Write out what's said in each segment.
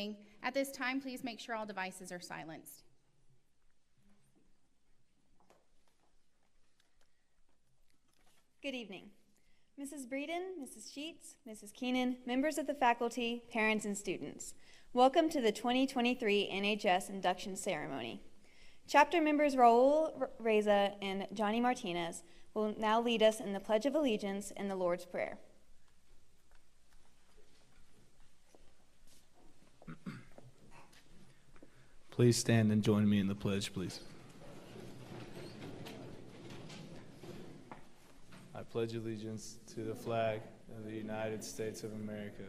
meeting. At this time, please make sure all devices are silenced. Good evening. Mrs. Breeden, Mrs. Sheets, Mrs. Keenan, members of the faculty, parents, and students. Welcome to the 2023 NHS Induction Ceremony. Chapter members Raul Reza and Johnny Martinez will now lead us in the Pledge of Allegiance and the Lord's Prayer. Please stand and join me in the pledge, please. I pledge allegiance to the flag of the United States of America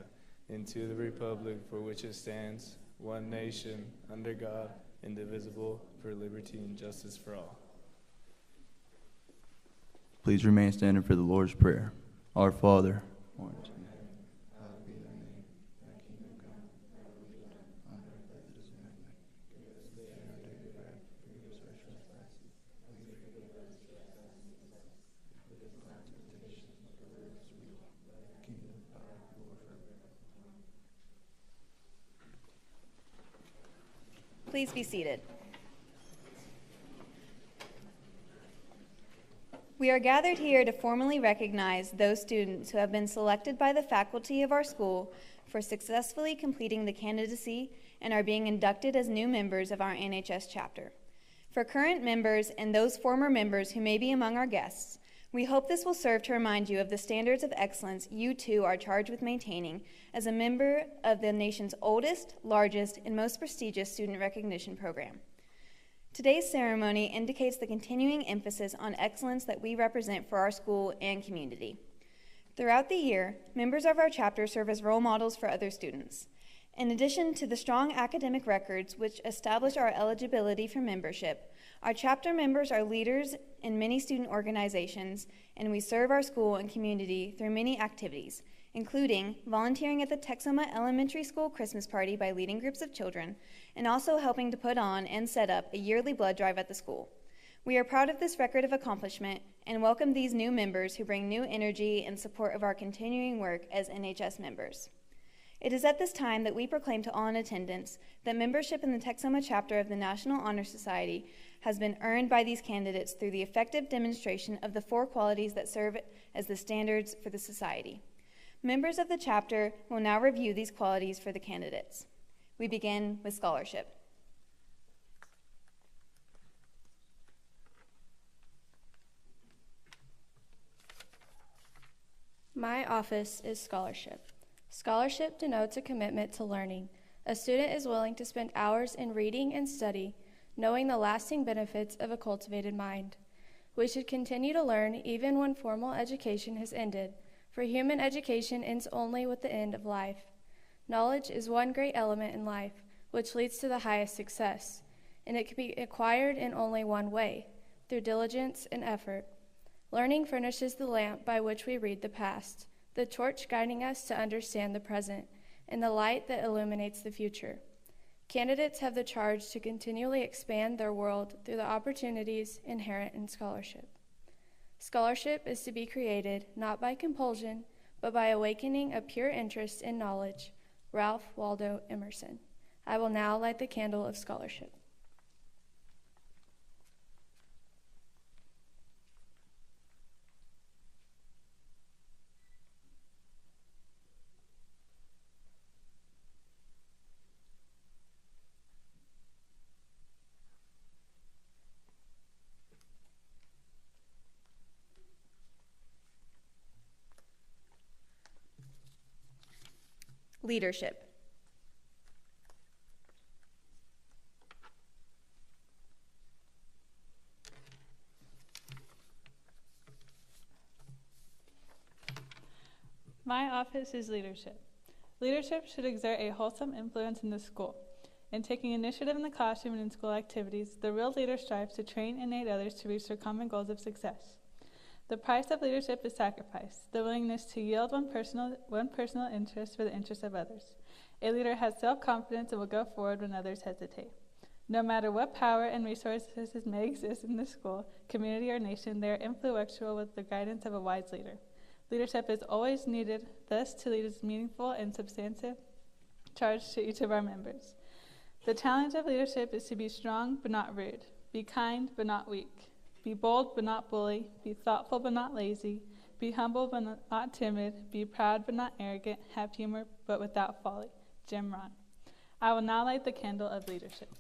and to the republic for which it stands, one nation, under God, indivisible, for liberty and justice for all. Please remain standing for the Lord's Prayer. Our Father, who art in heaven, hallowed be thy name. Thy kingdom come, thy will be done, on earth as it is in heaven. Give us this day our daily bread, forgive us our trespasses, as we forgive those who trespass against us. Lead us not into temptation, but deliver us from evil. The kingdom, power, and glory forever. Please be seated. We are gathered here to formally recognize those students who have been selected by the faculty of our school for successfully completing the candidacy and are being inducted as new members of our NHS chapter. For current members and those former members who may be among our guests, we hope this will serve to remind you of the standards of excellence you too are charged with maintaining as a member of the nation's oldest, largest, and most prestigious student recognition program. Today's ceremony indicates the continuing emphasis on excellence that we represent for our school and community. Throughout the year, members of our chapter serve as role models for other students. In addition to the strong academic records which establish our eligibility for membership, our chapter members are leaders in many student organizations, and we serve our school and community through many activities, including volunteering at the Texoma Elementary School Christmas party by leading groups of children, and also helping to put on and set up a yearly blood drive at the school. We are proud of this record of accomplishment and welcome these new members who bring new energy in support of our continuing work as NHS members. It is at this time that we proclaim to all in attendance that membership in the Texoma chapter of the National Honor Society has been earned by these candidates through the effective demonstration of the 4 qualities that serve as the standards for the society. Members of the chapter will now review these qualities for the candidates. We begin with scholarship. My office is scholarship. Scholarship denotes a commitment to learning. A student is willing to spend hours in reading and study, knowing the lasting benefits of a cultivated mind. We should continue to learn even when formal education has ended, for human education ends only with the end of life. Knowledge is one great element in life, which leads to the highest success, and it can be acquired in only one way, through diligence and effort. Learning furnishes the lamp by which we read the past, the torch guiding us to understand the present, and the light that illuminates the future. Candidates have the charge to continually expand their world through the opportunities inherent in scholarship. Scholarship is to be created not by compulsion, but by awakening a pure interest in knowledge. Ralph Waldo Emerson. I will now light the candle of scholarship. Leadership. My office is leadership. Leadership should exert a wholesome influence in the school. In taking initiative in the classroom and in school activities, the real leader strives to train and aid others to reach their common goals of success. The price of leadership is sacrifice, the willingness to yield one personal interest for the interest of others. A leader has self-confidence and will go forward when others hesitate. No matter what power and resources may exist in the school, community, or nation, they are influential with the guidance of a wise leader. Leadership is always needed, thus to lead is meaningful and substantive charge to each of our members. The challenge of leadership is to be strong but not rude, be kind but not weak, be bold but not bully, be thoughtful but not lazy, be humble but not timid, be proud but not arrogant, have humor but without folly. Jim Rohn. I will now light the candle of leadership.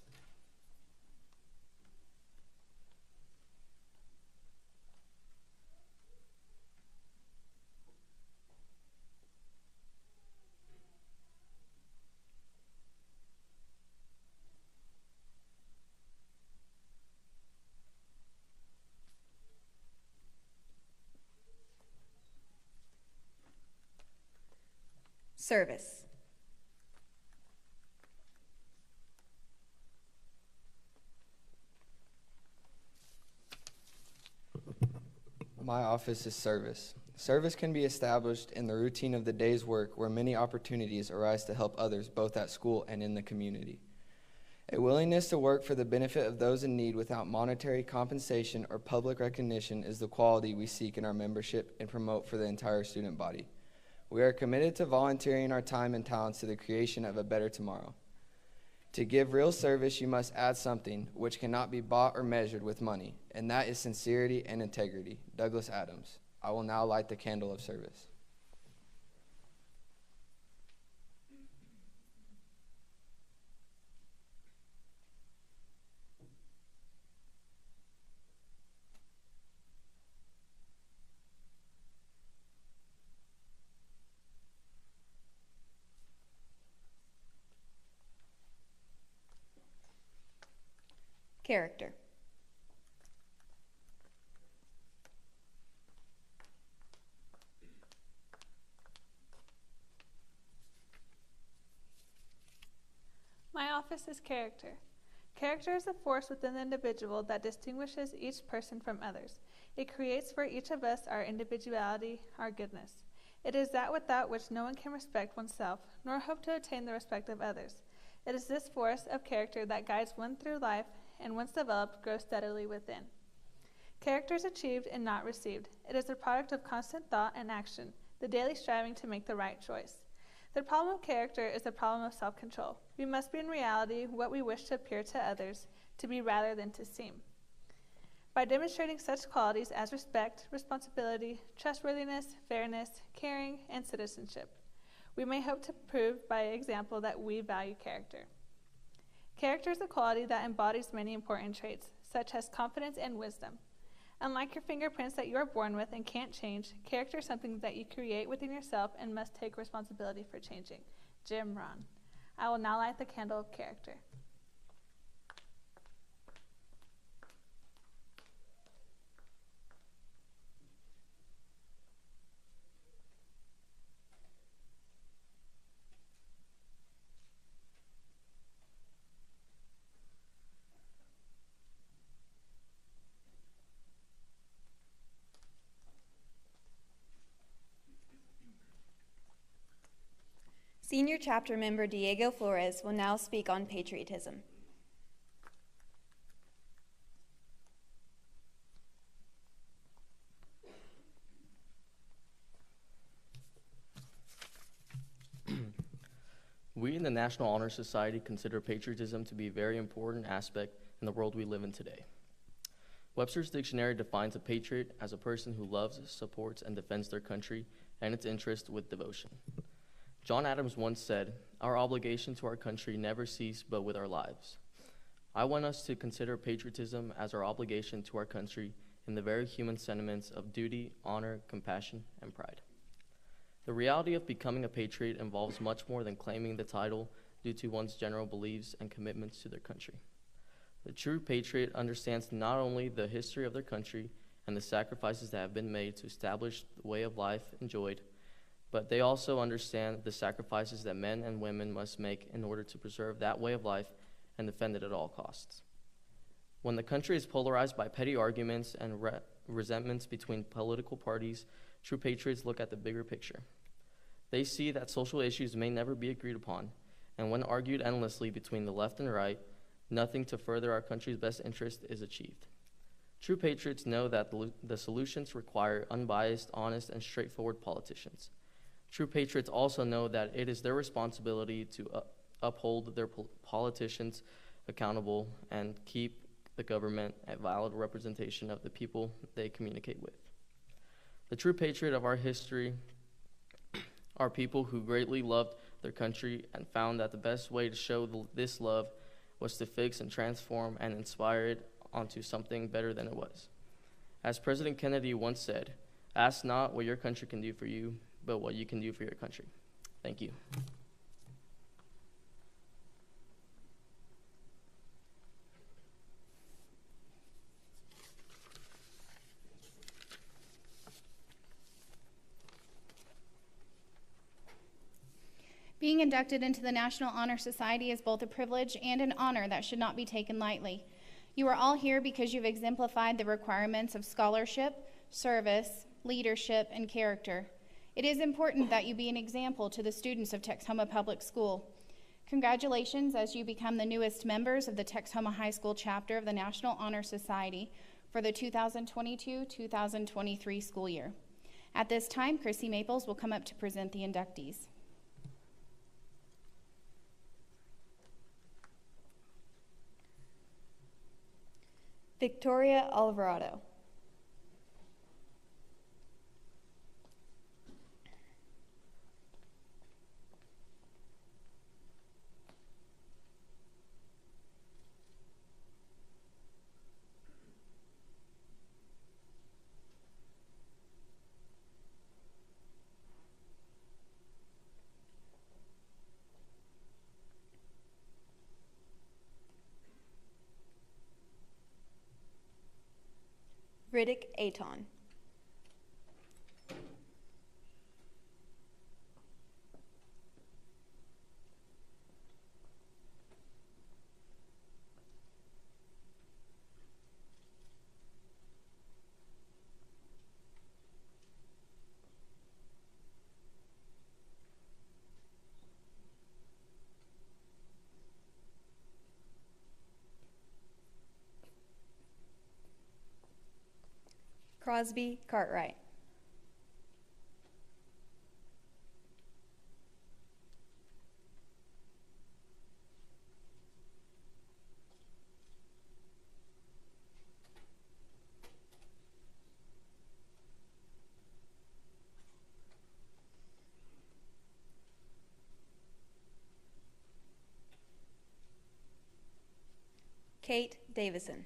Service. My office is service. Service can be established in the routine of the day's work where many opportunities arise to help others both at school and in the community. A willingness to work for the benefit of those in need without monetary compensation or public recognition is the quality we seek in our membership and promote for the entire student body. We are committed to volunteering our time and talents to the creation of a better tomorrow. To give real service, you must add something which cannot be bought or measured with money, and that is sincerity and integrity. Douglas Adams. I will now light the candle of service. Character. My office is character. Character is a force within the individual that distinguishes each person from others. It creates for each of us our individuality, our goodness. It is that without which no one can respect oneself, nor hope to attain the respect of others. It is this force of character that guides one through life, and once developed, grows steadily within. Character is achieved and not received. It is the product of constant thought and action, the daily striving to make the right choice. The problem of character is the problem of self-control. We must be in reality what we wish to appear to others, to be rather than to seem. By demonstrating such qualities as respect, responsibility, trustworthiness, fairness, caring, and citizenship, we may hope to prove by example that we value character. Character is a quality that embodies many important traits, such as confidence and wisdom. Unlike your fingerprints that you are born with and can't change, character is something that you create within yourself and must take responsibility for changing. Jim Rohn. I will now light the candle of character. Senior chapter member Diego Flores will now speak on patriotism. We in the National Honor Society consider patriotism to be a very important aspect in the world we live in today. Webster's dictionary defines a patriot as a person who loves, supports, and defends their country and its interests with devotion. John Adams once said, "Our obligation to our country never ceases but with our lives." I want us to consider patriotism as our obligation to our country in the very human sentiments of duty, honor, compassion, and pride. The reality of becoming a patriot involves much more than claiming the title due to one's general beliefs and commitments to their country. The true patriot understands not only the history of their country and the sacrifices that have been made to establish the way of life enjoyed, but they also understand the sacrifices that men and women must make in order to preserve that way of life and defend it at all costs. When the country is polarized by petty arguments and resentments between political parties, true patriots look at the bigger picture. They see that social issues may never be agreed upon, and when argued endlessly between the left and right, nothing to further our country's best interest is achieved. True patriots know that the solutions require unbiased, honest, and straightforward politicians. True patriots also know that it is their responsibility to uphold their politicians accountable, and keep the government a valid representation of the people they communicate with. The true patriot of our history are people who greatly loved their country and found that the best way to show this love was to fix and transform and inspire it onto something better than it was. As President Kennedy once said, "Ask not what your country can do for you, but what you can do for your country." Thank you. Being inducted into the National Honor Society is both a privilege and an honor that should not be taken lightly. You are all here because you've exemplified the requirements of scholarship, service, leadership, and character. It is important that you be an example to the students of Texhoma Public School. Congratulations as you become the newest members of the Texhoma High School chapter of the National Honor Society for the 2022-2023 school year. At this time, Chrissy Maples will come up to present the inductees. Victoria Alvarado. Riddick Aton. Crosby Cartwright. Kate Davison.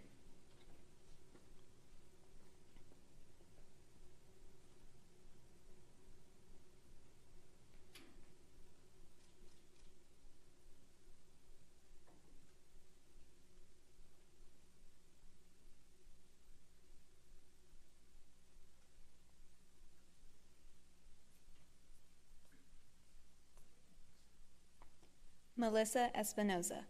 Melissa Espinoza.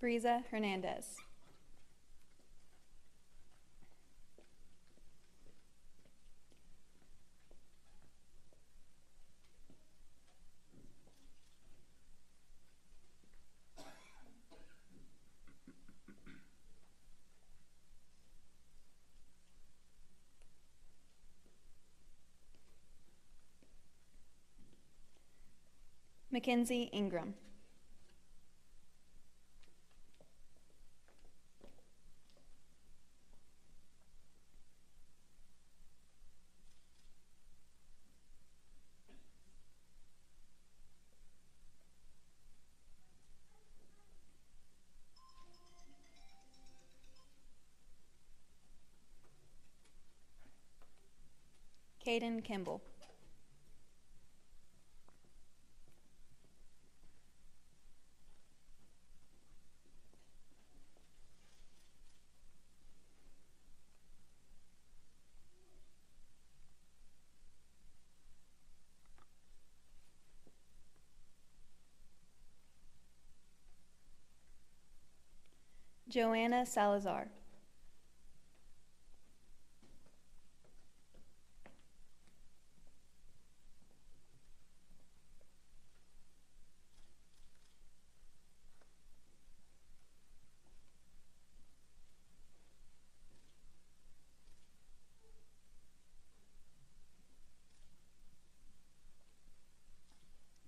Brisa Hernandez. Mackenzie Ingram. Caden Kimball. Joanna Salazar.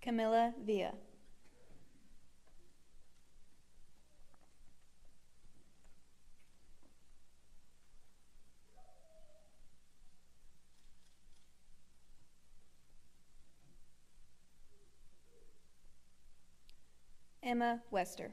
Camilla Villa. Emma Wester.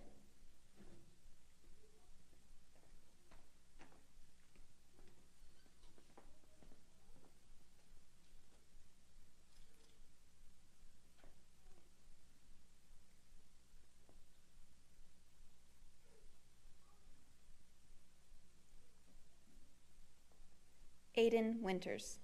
Aiden Winters.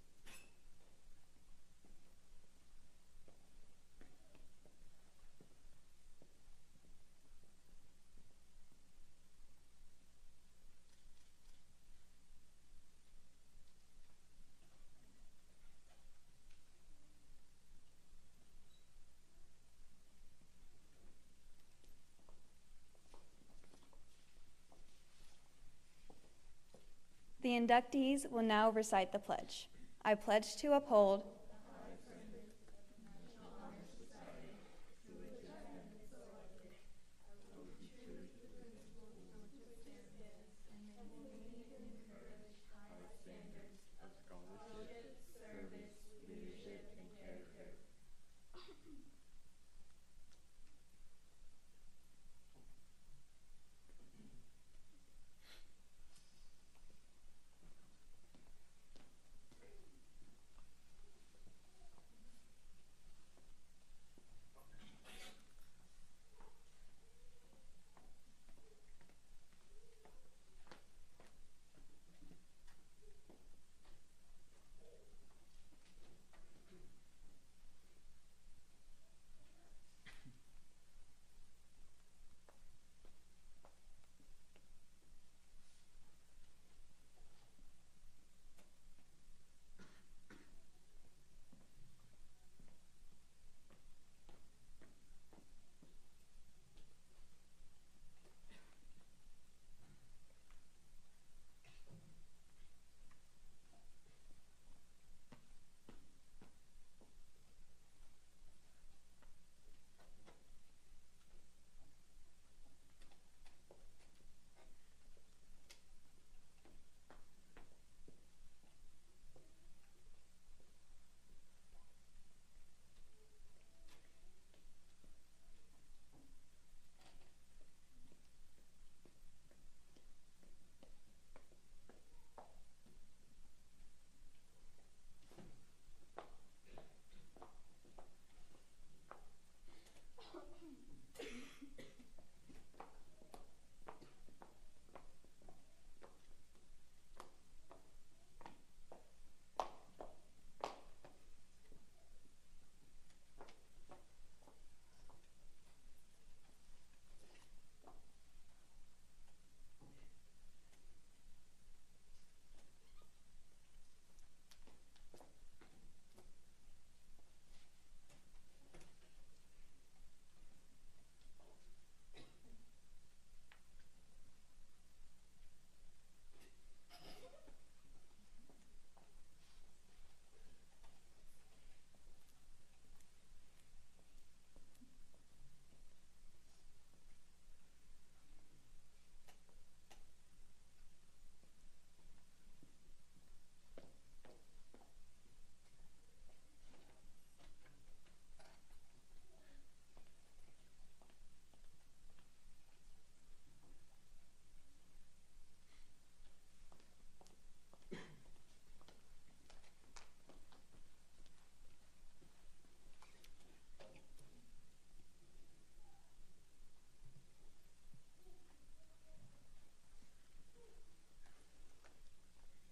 The inductees will now recite the pledge. I pledge to uphold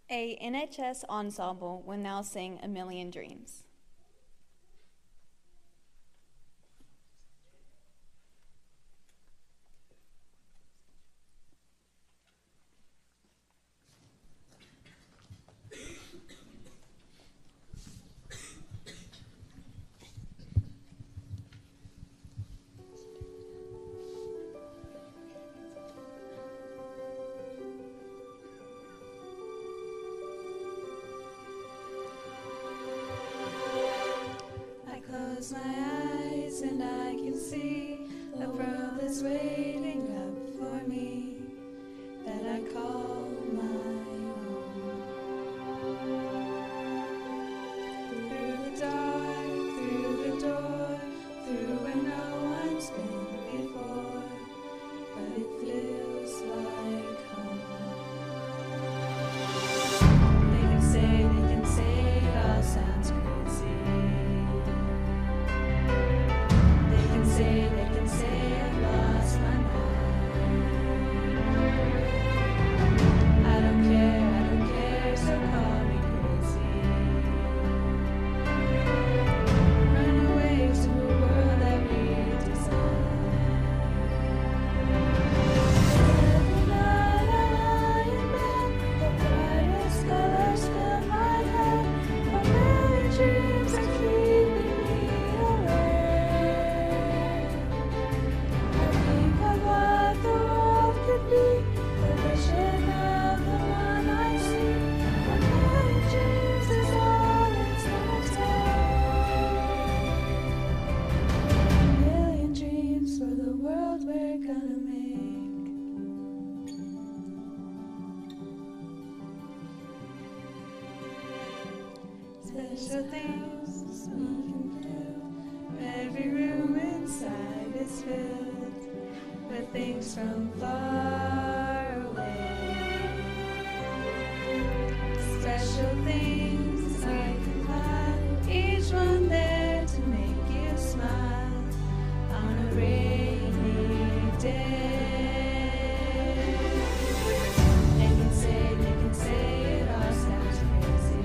a NHS ensemble will now sing A Million Dreams. close my eyes and I can see a world that's waiting up for me that I call my own. Through the dark, through the door, through where no one's been before, but it feels like home. They can say it all sounds crazy. They can say I've lost my mind. I don't care, so call me crazy. Run away to a world that we design. Every night I lie in bed, the brightest colors fill my head. A million dreams are keeping me awake. I think of what the world could be, the vision of the one I see. A million dreams is all it's gonna take. A million dreams for the world we're gonna make. Special things we can do. Every room inside is filled with things from far away. Special things I can buy, each one there to make you smile on a rainy day. They can say it all sounds crazy.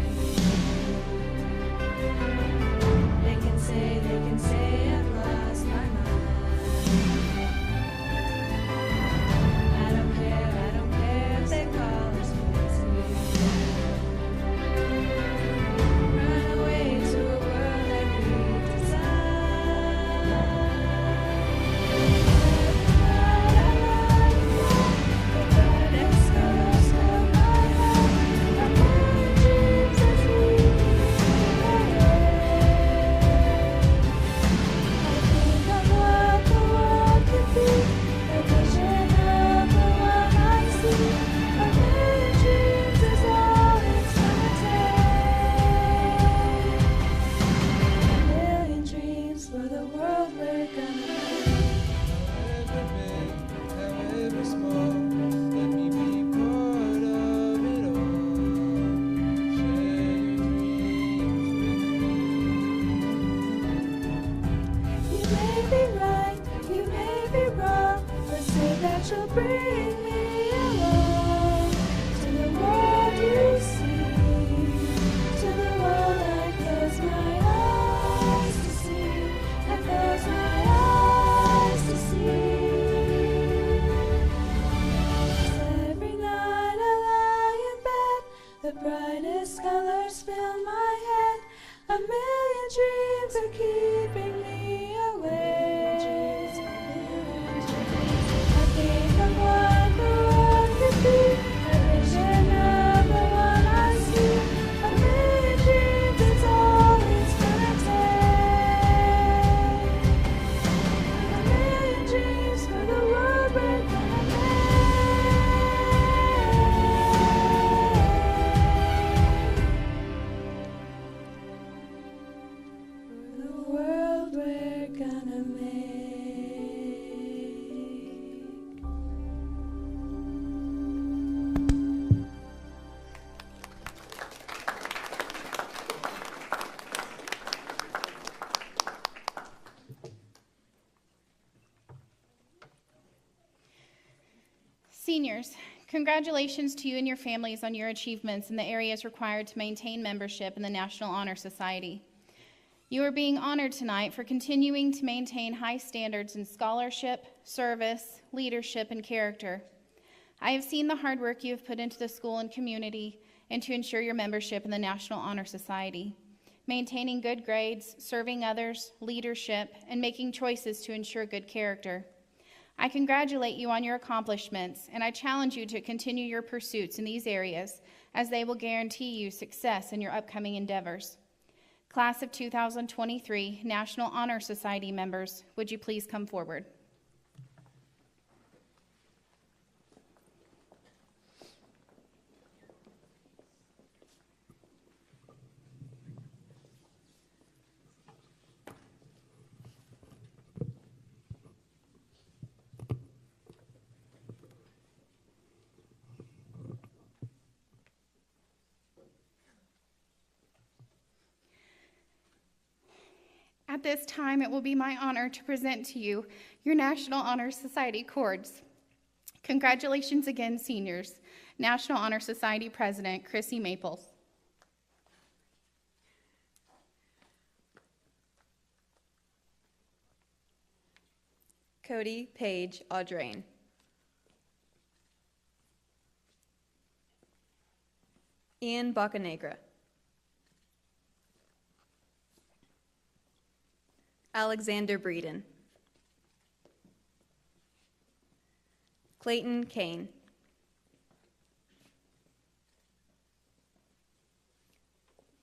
They can say I've lost my mind. I don't care if they call us crazy. Run away to a world that we design. Every night I lie in bed, the brightest colors fill my head. A million dreams are sleeping away. I think of what the world could be, the vision of the one I see. A million dreams is all it's gonna take. A million dreams for the world we're gonna make. However big, however small, let me be part of it all. Share your dreams with me. You may be right, you may be wrong, but say that you'll bring me along to the world you see, to the world I close my eyes to see, I close my eyes to see. 'Cause every night I lie in bed, the brightest colors fill my head. A million dreams are keeping me awake. I think of what the world could be, a vision of the one I see. A million dreams is all it's gonna take. A million dreams for the world we're gonna make. For the world we're gonna make. Seniors, congratulations to you and your families on your achievements in the areas required to maintain membership in the National Honor Society. You are being honored tonight for continuing to maintain high standards in scholarship, service, leadership, and character. I have seen the hard work you have put into the school and community and to ensure your membership in the National Honor Society, maintaining good grades, serving others, leadership, and making choices to ensure good character. I congratulate you on your accomplishments, and I challenge you to continue your pursuits in these areas, as they will guarantee you success in your upcoming endeavors. Class of 2023 National Honor Society members, would you please come forward? At this time, it will be my honor to present to you your National Honor Society cords. Congratulations again, seniors. National Honor Society President, Chrissy Maples. Cody Page Audrain. Ian Bocanegra. Alexander Breeden. Clayton Kane.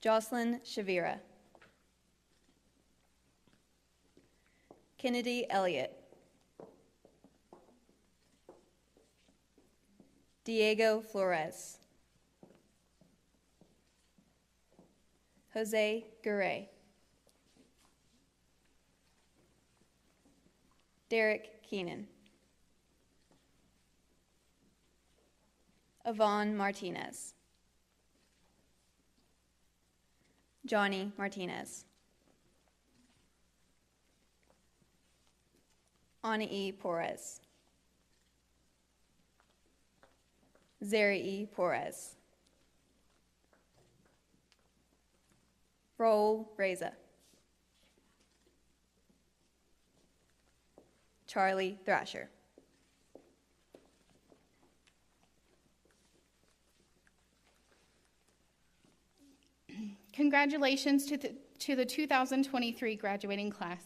Jocelyn Shavira. Kennedy Elliott. Diego Flores. Jose Garay. Derek Keenan. Yvonne Martinez. Johnny Martinez. Ana E. Porez. Zeri E. Porez. Raul Reza. Charlie Thrasher. Congratulations to the 2023 graduating class.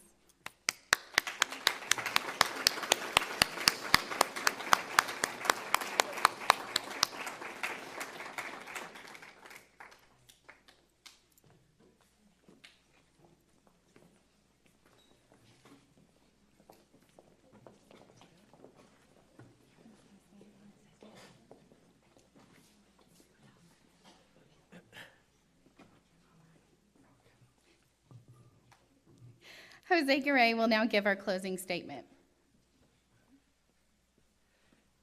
Jose Garay will now give our closing statement.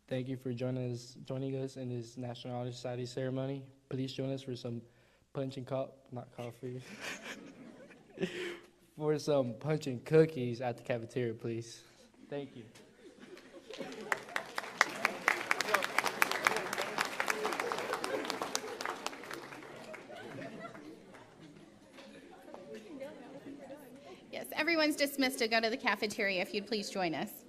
Thank you for joining us in this National Honor Society ceremony. Please join us for some punch and not coffee, for some punch and cookies at the cafeteria, please. Thank you. Yes, everyone's dismissed to go to the cafeteria if you'd please join us.